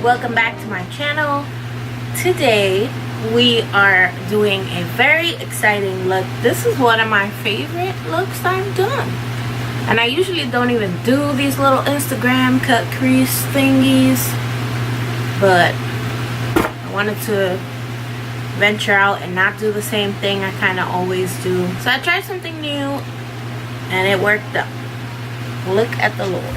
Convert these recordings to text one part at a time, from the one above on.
welcome back to my channel. Today we are doing a very exciting look. This is one of my favorite looks I've done, and I usually don't even do these little Instagram cut crease thingies, but I wanted to venture out and not do the same thing I kind of always do. So I tried something new and it worked out. Look at the Lord.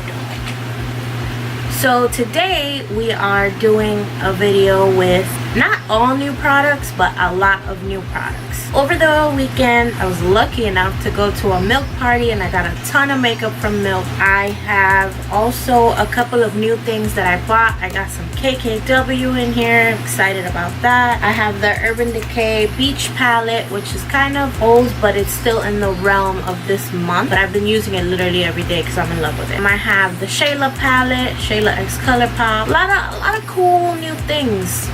So today we are doing a video with not all new products, but a lot of new products. Over the weekend, I was lucky enough to go to a Milk party and I got a ton of makeup from Milk. I have also a couple of new things that I bought. I got some KKW in here. I'm excited about that. I have the Urban Decay Beach palette, which is kind of old, but it's still in the realm of this month. But I've been using it literally every day because I'm in love with it. I have the Shayla palette, Shayla X ColourPop. A lot of cool new things.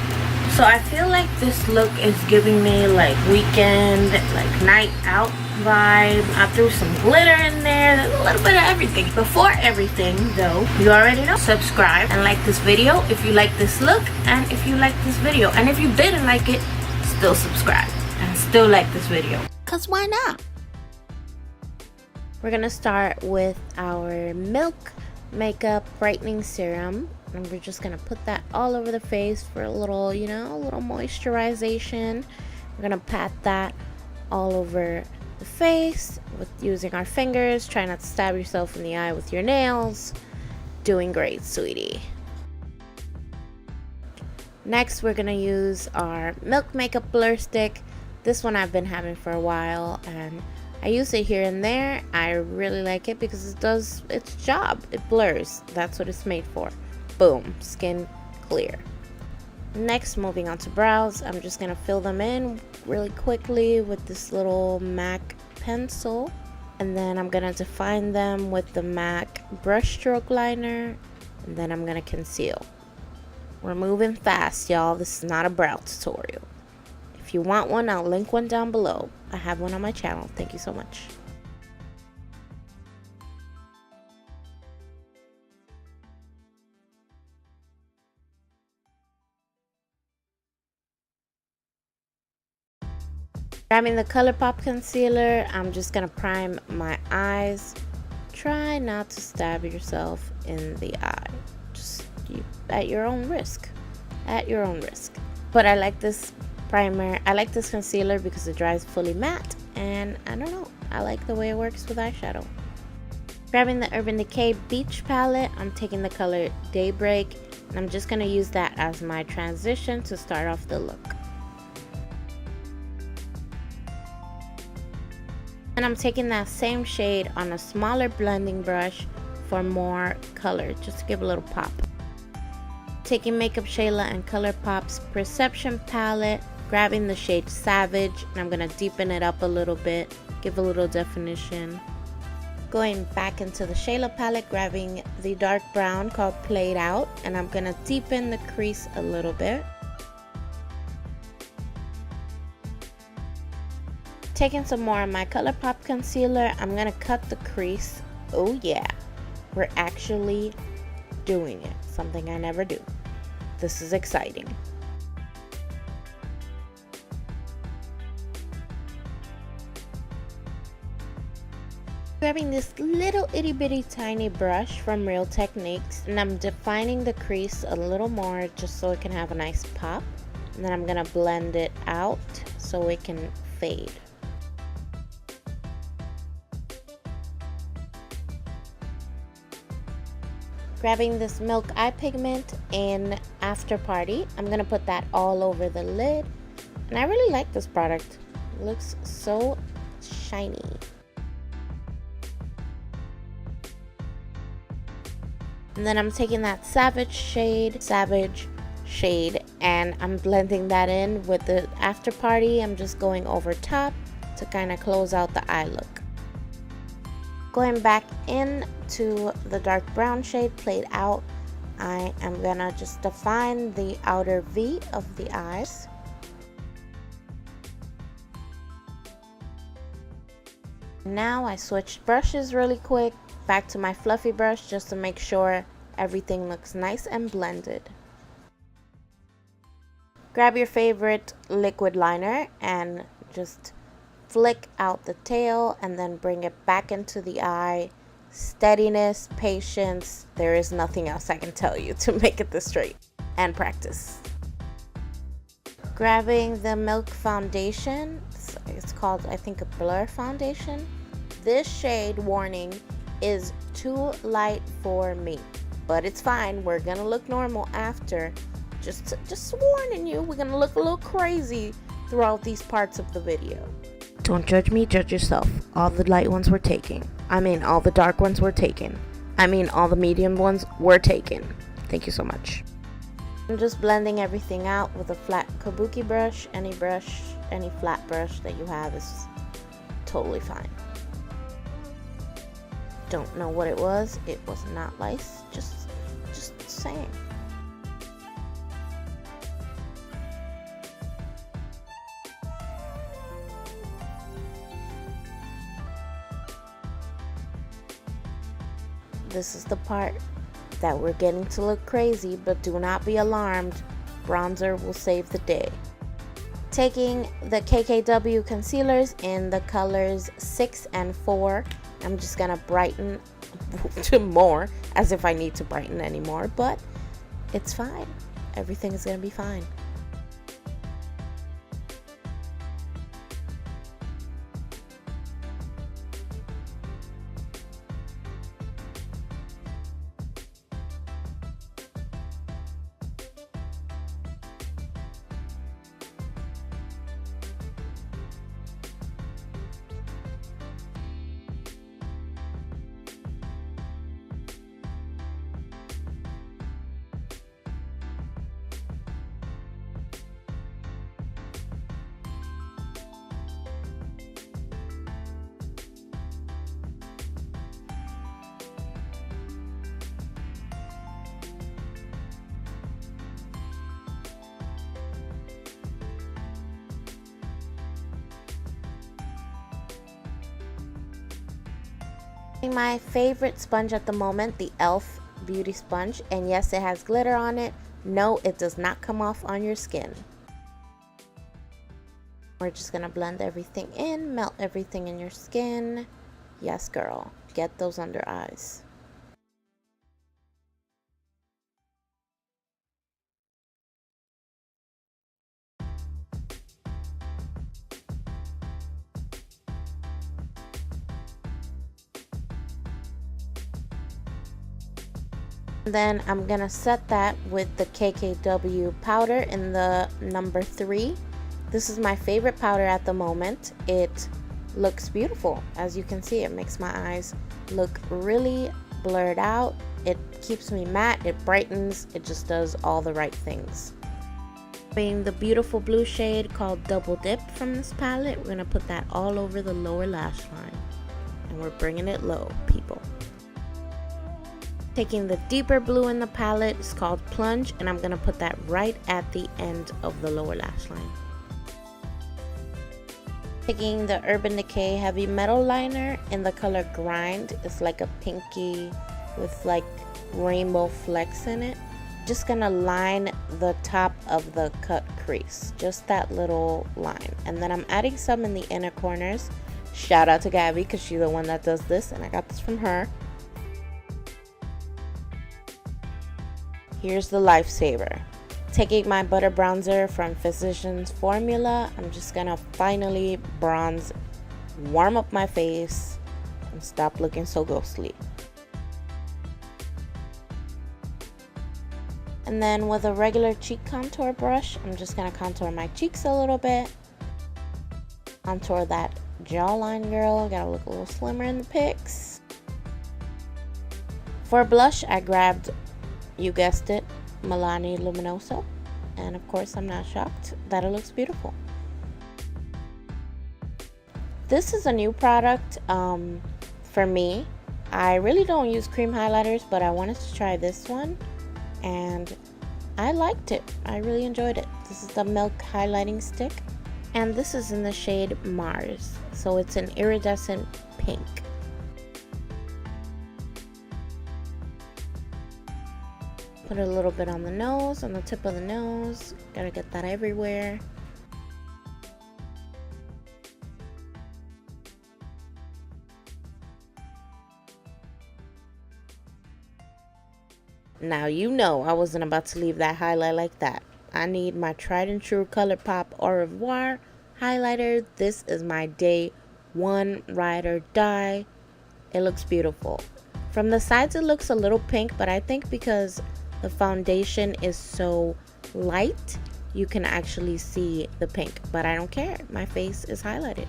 So I feel like this look is giving me like weekend, like night out vibe. I threw some glitter in there. There's a little bit of everything. Before everything though, you already know, subscribe and like this video if you like this look, and if you like this video, and if you didn't like it, still subscribe and still like this video, cause why not? We're gonna start with our Milk Makeup Brightening Serum, and we're just gonna put that all over the face for a little, you know, a little moisturization. We're gonna pat that all over the face with using our fingers. Try not to stab yourself in the eye with your nails. Doing great, sweetie. Next, we're gonna use our Milk Makeup Blur Stick. This one I've been having for a while, and I use it here and there. I really like it because it does its job. It blurs. That's what it's made for. Boom, skin clear. Next, moving on to brows, I'm just gonna fill them in really quickly with this little MAC pencil, and then I'm gonna define them with the MAC brush stroke liner, and then I'm gonna conceal. We're moving fast, y'all. This is not a brow tutorial. If you want one, I'll link one down below. I have one on my channel. Thank you so much. Grabbing the ColourPop concealer, I'm just gonna prime my eyes. Try not to stab yourself in the eye. Just at your own risk. At your own risk. But I like this primer. I like this concealer because it dries fully matte, and I don't know, I like the way it works with eyeshadow. Grabbing the Urban Decay Beach palette, I'm taking the color Daybreak, and I'm just gonna use that as my transition to start off the look. And I'm taking that same shade on a smaller blending brush for more color, just to give a little pop. Taking Makeup Shayla and ColourPop's Perception palette, grabbing the shade Savage, and I'm gonna deepen it up a little bit, give a little definition. Going back into the Shayla palette, grabbing the dark brown called Played Out, and I'm gonna deepen the crease a little bit. Taking some more of my ColourPop concealer, I'm gonna cut the crease. Oh yeah, we're actually doing it, something I never do. This is exciting. Grabbing this little itty bitty tiny brush from Real Techniques, and I'm defining the crease a little more just so it can have a nice pop, and then I'm gonna blend it out so it can fade. Grabbing this Milk Eye Pigment in After Party, I'm gonna put that all over the lid, and I really like this product. It looks so shiny. And then I'm taking that Savage shade, and I'm blending that in with the After Party. I'm just going over top to kind of close out the eye look. Going back into the dark brown shade, Played Out, I am gonna just define the outer V of the eyes. Now I switched brushes really quick, back to my fluffy brush just to make sure everything looks nice and blended. Grab your favorite liquid liner and just flick out the tail and then bring it back into the eye. Steadiness, patience, there is nothing else I can tell you to make it this straight. And practice. Grabbing the Milk foundation, it's called, I think, a Blur foundation. This shade, warning, is too light for me, but it's fine. We're gonna look normal after. Just warning you, we're gonna look a little crazy throughout these parts of the video. Don't judge me, judge yourself. All the light ones were taken. I mean, all the dark ones were taken. I mean, all the medium ones were taken. Thank you so much. I'm just blending everything out with a flat kabuki brush. Any flat brush that you have is totally fine. Don't know what it was. It was not lice. Just saying. This is the part that we're getting to look crazy, but do not be alarmed. Bronzer will save the day. Taking the KKW concealers in the colors 6 and 4, I'm just gonna brighten to more, as if I need to brighten anymore, but it's fine. Everything is gonna be fine. My favorite sponge at the moment, the e.l.f. beauty sponge, and yes, it has glitter on it. No, it does not come off on your skin. We're just gonna blend everything in, melt everything in your skin. Yes, girl, get those under eyes. Then I'm gonna set that with the KKW powder in the number 3. This is my favorite powder at the moment. It looks beautiful. As you can see, it makes my eyes look really blurred out. It keeps me matte, it brightens, it just does all the right things. Being the beautiful blue shade called Double Dip from this palette, we're gonna put that all over the lower lash line. And we're bringing it low, people. Taking the deeper blue in the palette, it's called Plunge, and I'm gonna put that right at the end of the lower lash line. Taking the Urban Decay Heavy Metal Liner in the color Grind, it's like a pinky with like rainbow flecks in it. Just gonna line the top of the cut crease, just that little line, and then I'm adding some in the inner corners. Shout out to Gabby because she's the one that does this, and I got this from her. Here's the lifesaver. Taking my butter bronzer from Physicians Formula, I'm just gonna finally bronze, warm up my face, and stop looking so ghostly. And then with a regular cheek contour brush, I'm just gonna contour my cheeks a little bit. Contour that jawline, girl. Gotta look a little slimmer in the pics. For blush, I grabbed, you guessed it, Milani Luminoso, and of course I'm not shocked that it looks beautiful. This is a new product for me. I really don't use cream highlighters, but I wanted to try this one and I liked it. I really enjoyed it. This is the Milk highlighting stick, and this is in the shade Mars, so it's an iridescent pink. Put a little bit on the nose, on the tip of the nose. Gotta get that everywhere. Now you know I wasn't about to leave that highlight like that. I need my tried and true ColourPop Au Revoir highlighter. This is my day one ride or die. It looks beautiful. From the sides it looks a little pink, but I think because the foundation is so light, you can actually see the pink. But I don't care. My face is highlighted.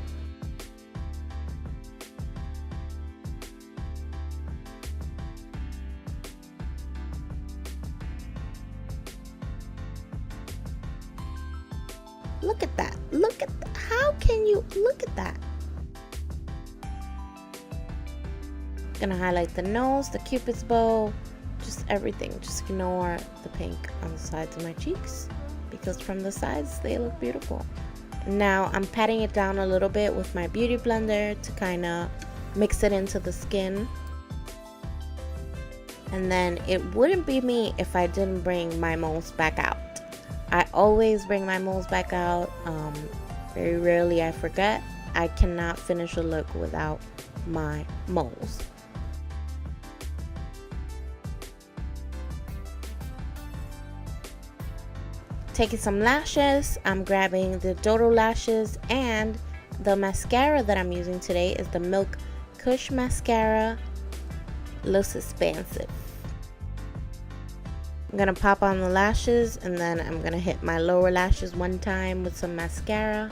Look at that. Look at that. How can you look at that? Gonna highlight the nose, the cupid's bow, just everything. Just ignore the pink on the sides of my cheeks because from the sides they look beautiful. Now I'm patting it down a little bit with my beauty blender to kind of mix it into the skin. And then it wouldn't be me if I didn't bring my moles back out. I always bring my moles back out. Very rarely I forget. I cannot finish a look without my moles. Taking some lashes, I'm grabbing the Dodo lashes, and the mascara that I'm using today is the Milk Kush mascara. Looks expensive. I'm gonna pop on the lashes, and then I'm gonna hit my lower lashes one time with some mascara.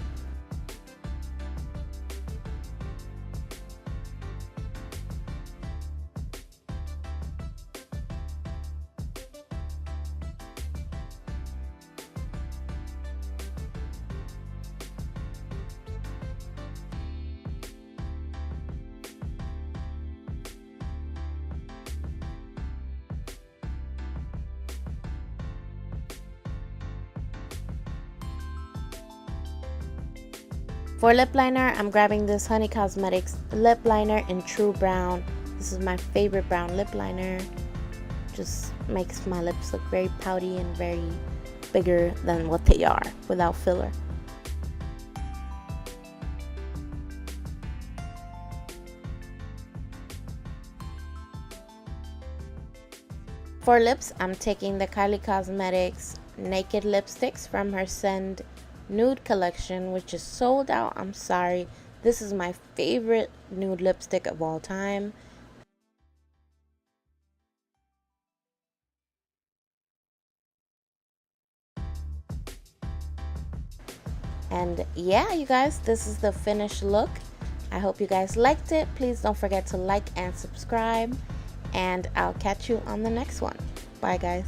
For lip liner, I'm grabbing this Honey Cosmetics lip liner in True Brown. This is my favorite brown lip liner. Just makes my lips look very pouty and very bigger than what they are without filler. For lips, I'm taking the Kylie Cosmetics Naked Lipsticks from her Send Nude collection, which is sold out. I'm sorry. This is my favorite nude lipstick of all time. And yeah, you guys, this is the finished look. I hope you guys liked it. Please don't forget to like and subscribe, and I'll catch you on the next one. Bye guys.